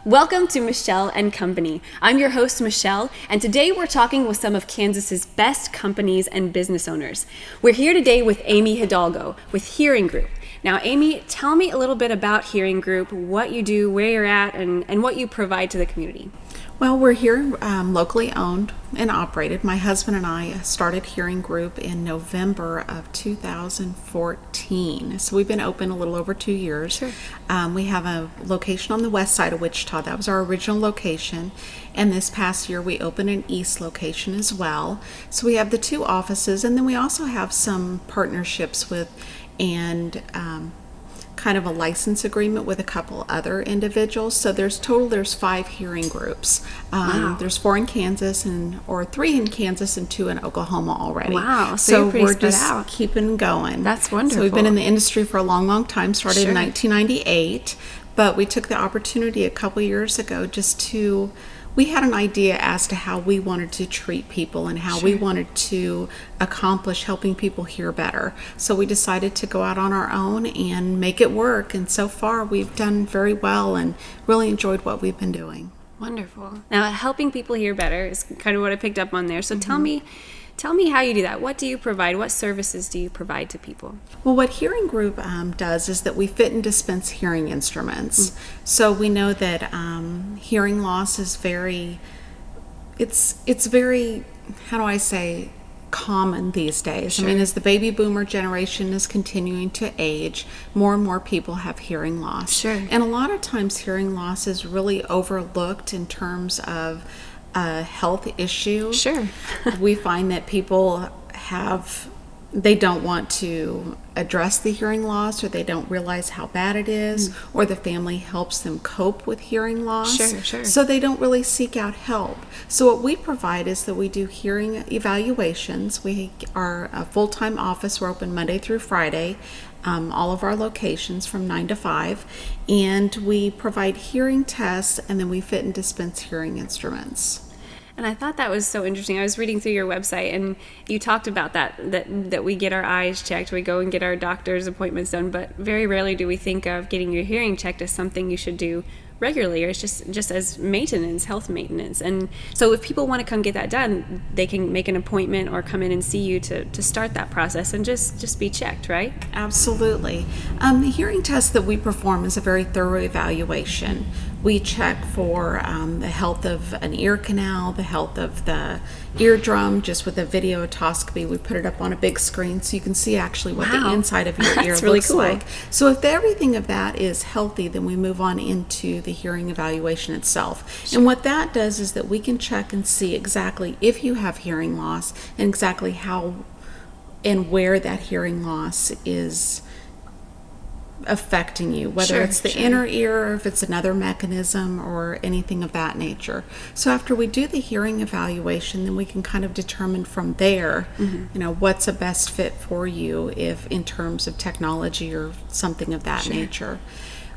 Welcome to Michelle&Company. I'm your host, Michelle, and today we're talking with some of Kansas's best companies and business owners. We're here today with Amy Hidalgo with Hearing Group. Now, Amy, tell me a little bit about Hearing Group, what you do, where you're at, and what you provide to the community. Well, we're here locally owned and operated. My husband and I started Hearing Group in November of 2014. So we've been open a little over 2 years. Sure. We have a location on the west side of Wichita. That was our original location. And this past year we opened an east location as well. So we have the two offices, and then we also have some partnerships with and kind of a license agreement with a couple other individuals. So there's 5 hearing groups. Wow. There's 4 in Kansas or 3 in Kansas and 2 in Oklahoma already. Wow. So you're pretty we're spread just out. keeping going. That's wonderful. So we've been in the industry for a long, long time, started Sure. in 1998, but we took the opportunity a couple years ago we had an idea as to how we wanted to treat people and how we wanted to accomplish helping people hear better. So we decided to go out on our own and make it work. And so far we've done very well and really enjoyed what we've been doing. Wonderful. Now, helping people hear better is kind of what I picked up on there. So tell me how you do that. What do you provide? What services do you provide to people? Well, what Hearing Group does is that we fit and dispense hearing instruments. So we know that hearing loss is very, how do I say, common these days. Sure. I mean, as the baby boomer generation is continuing to age, more and more people have hearing loss. Sure. And a lot of times hearing loss is really overlooked in terms of a health issue. Sure. We find that people they don't want to address the hearing loss, or they don't realize how bad it is, or the family helps them cope with hearing loss. Sure. So they don't really seek out help. So what we provide is that we do hearing evaluations. We are a full-time office. We're open Monday through Friday. All of our locations from 9 to 5, and we provide hearing tests, and then we fit and dispense hearing instruments. And I thought that was so interesting. I was reading through your website, and you talked about that we get our eyes checked, we go and get our doctor's appointments done, but very rarely do we think of getting your hearing checked as something you should do regularly, or it's just as maintenance, health maintenance. And so if people want to come get that done, they can make an appointment or come in and see you to start that process and just be checked, right? Absolutely. The hearing test that we perform is a very thorough evaluation. We check for the health of an ear canal, the health of the eardrum, just with a video otoscopy. We put it up on a big screen so you can see actually what the inside of your ear That's really looks cool. like. So if everything of that is healthy, then we move on into the hearing evaluation itself. And what that does is that we can check and see exactly if you have hearing loss and exactly how and where that hearing loss is affecting you, whether it's the inner ear or if it's another mechanism or anything of that nature. So after we do the hearing evaluation, then we can kind of determine from there, what's a best fit for you if in terms of technology or something of that nature.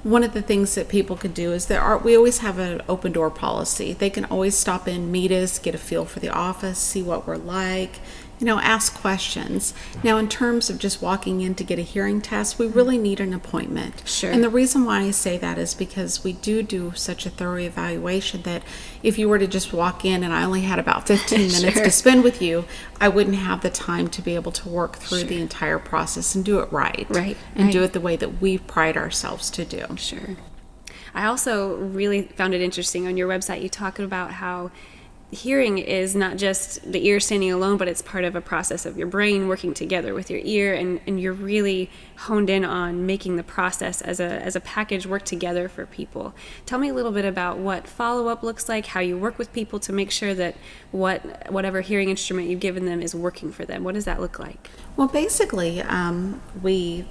One of the things that people can do is we always have an open door policy. They can always stop in, meet us, get a feel for the office, see what we're like, ask questions. Now, in terms of just walking in to get a hearing test, we really need an appointment. Sure. And the reason why I say that is because we do such a thorough evaluation that if you were to just walk in and I only had about 15 minutes to spend with you, I wouldn't have the time to be able to work through the entire process and do it right. And do it the way that we pride ourselves to do. Sure. I also really found it interesting on your website. You talk about how hearing is not just the ear standing alone, but it's part of a process of your brain working together with your ear, and you're really honed in on making the process as a package work together for people. Tell me a little bit about what follow-up looks like, how you work with people to make sure that whatever hearing instrument you've given them is working for them. What does that look like? Well, basically, we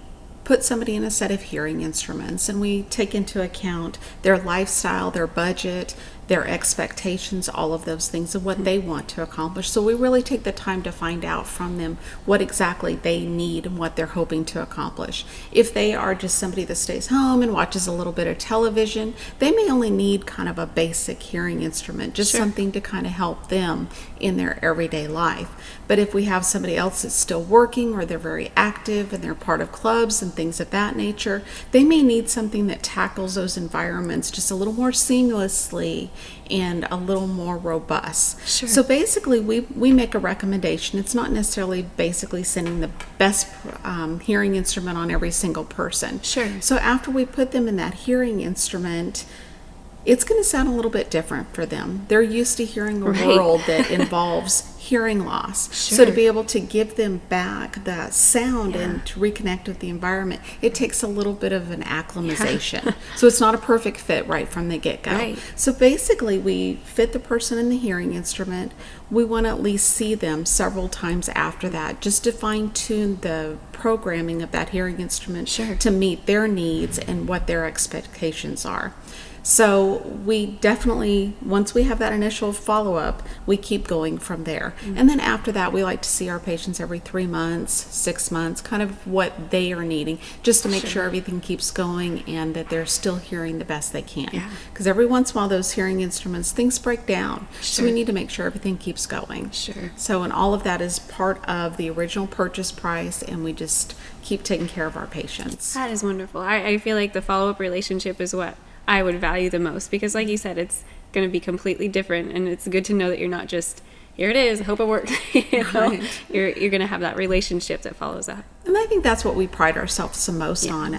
put somebody in a set of hearing instruments, and we take into account their lifestyle, their budget, their expectations, all of those things, and what they want to accomplish. So we really take the time to find out from them what exactly they need and what they're hoping to accomplish. If they are just somebody that stays home and watches a little bit of television, they may only need kind of a basic hearing instrument, just something to kind of help them in their everyday life. But if we have somebody else that's still working, or they're very active and they're part of clubs and things of that nature, they may need something that tackles those environments just a little more seamlessly and a little more robust. Sure. So basically we make a recommendation. It's not necessarily basically sending the best hearing instrument on every single person. Sure. So after we put them in that hearing instrument, it's going to sound a little bit different for them. They're used to hearing a world that involves hearing loss. Sure. So to be able to give them back that sound and to reconnect with the environment, it takes a little bit of an acclimatization. So it's not a perfect fit right from the get-go. Right. So basically we fit the person in the hearing instrument. We want to at least see them several times after that, just to fine-tune the programming of that hearing instrument to meet their needs and what their expectations are. So we definitely, once we have that initial follow-up, we keep going from there. And then after that, we like to see our patients every 3 months, 6 months, kind of what they are needing, just to make sure everything keeps going and that they're still hearing the best they can. Because every once in a while, those hearing instruments, things break down. So we need to make sure everything keeps going. So, and all of that is part of the original purchase price, and we just keep taking care of our patients. That is wonderful. I feel like the follow-up relationship is what I would value the most, because like you said, it's going to be completely different, and it's good to know that you're not just, here it is, hope it works. You're going to have that relationship that follows up. And I think that's what we pride ourselves the most on.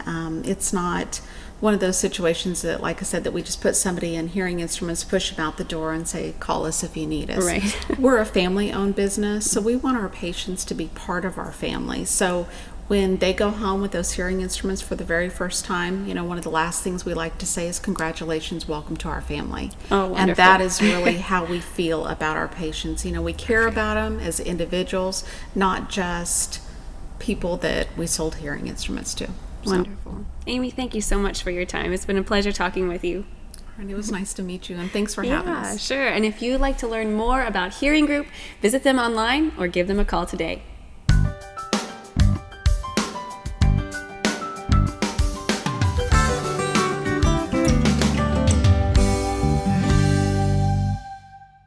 It's not one of those situations that, like I said, that we just put somebody in hearing instruments, push them out the door, and say, call us if you need us. We're a family-owned business, so we want our patients to be part of our family. So when they go home with those hearing instruments for the very first time, you know, one of the last things we like to say is, congratulations, welcome to our family. And that is really how we feel about our patients. You know, we care about them as individuals, not just people that we sold hearing instruments to. Wonderful. Amy, thank you so much for your time. It's been a pleasure talking with you. And it was nice to meet you, and thanks for having us. Sure. And if you'd like to learn more about Hearing Group, visit them online or give them a call today.